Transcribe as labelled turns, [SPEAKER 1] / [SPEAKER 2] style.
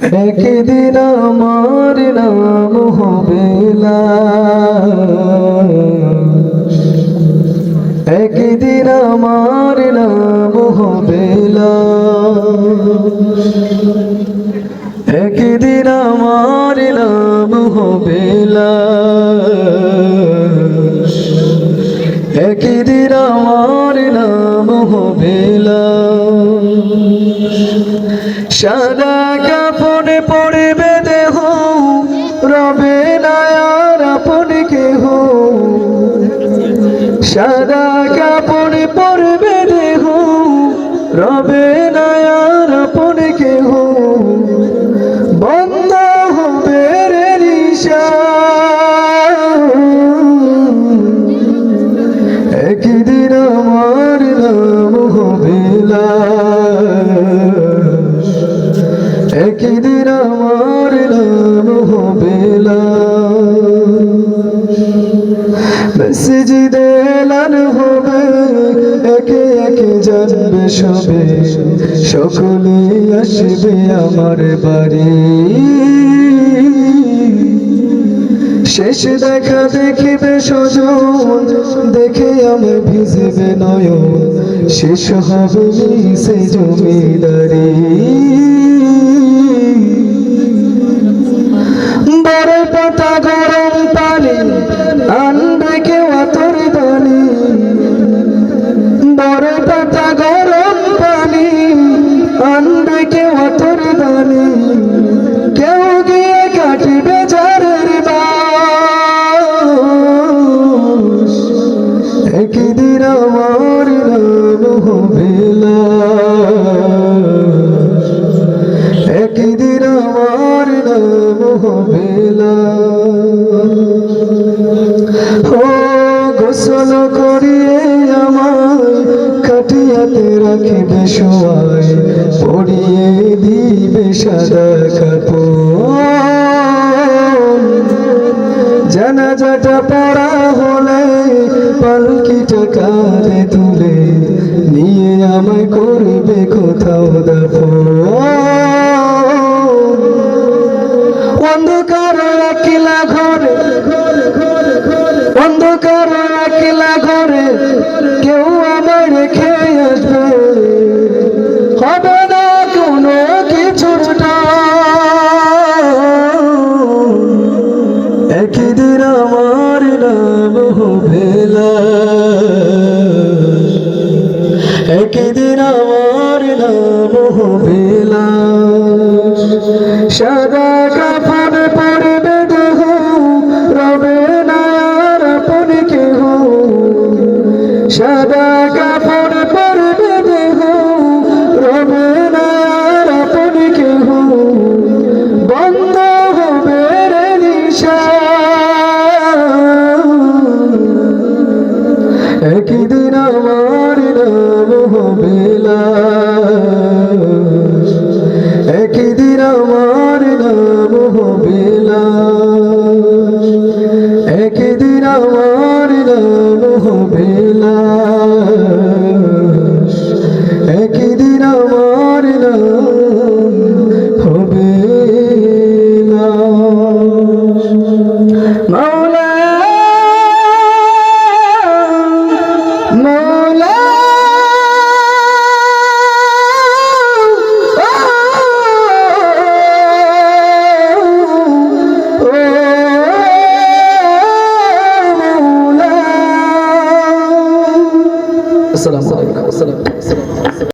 [SPEAKER 1] একদিন আমার নাম হবে লাশ, একদিন আমার নাম হবে লাশ, একদিন আমার নাম হবে লাশ, একদিন আমার নাম হবে লাশ। সাদা কাপড়ে পড়বে দেহ, রবে না আর আপন কেহ। সাদা কাপড়ে পড়বে দেহ, রবে না আর আপন কেহ। বন্ধ হবে রে নিশান, একদিন আমার নাম হবে লাশ, একদিন আমার নাম হবে লাশ। মসজিদে এলান হবে, একে একে জানবে সবে, সকলে আসবে আমার বাড়ি। শেষ দেখা দেখিবে সজন, দেখে আমার ভিজবে নয়ন, শেষ হবে মিশে জমিদারি। বড় পাতা গরম পানি আনবে কেউ আতর দানি, বড় পাতা গরম পানি আনবে কেউ আতর দানি। কেউ গিয়ে কাটিবে ঝাড়ের বাস, একদিন আমার নাম হবে লাশ, একদিন আমার নাম হবে লাশ। ও গোসল করিয়ে আমায় খাটিয়াতে রাখিবে শোয়ায়, পরিয়ে দিবে সাদা কাপড়। জানাজাটা পড়া হলে পালকিটা কাঁধে তুলে নিয়ে আমায় করবে কোথাও দাফন। অন্ধকার একলা ঘরে, অন্ধকার একলা ঘরে কেউ আমার রেখে আসবে, হবে না কোনো কিছুর টান, একদিন আমার নাম হবে লাশ, একদিন আমার নাম হবে লাশ। সাদা কাপড় পরবে দেহ, রবে না আর আপন কেহ। সাদা কাপড় পরবে দেহ, রবে না আর আপন কেহ। বন্ধ হবে রে নিশান, একদিন আমার নাম হবে লাশ, একদিন আমার নাম হবে লাশ, একদিন আমার নাম হবে লাশ, একদিন আমার নাম হবে লাশ। মাওলা মাওলা আসসালামু আলাইকুম।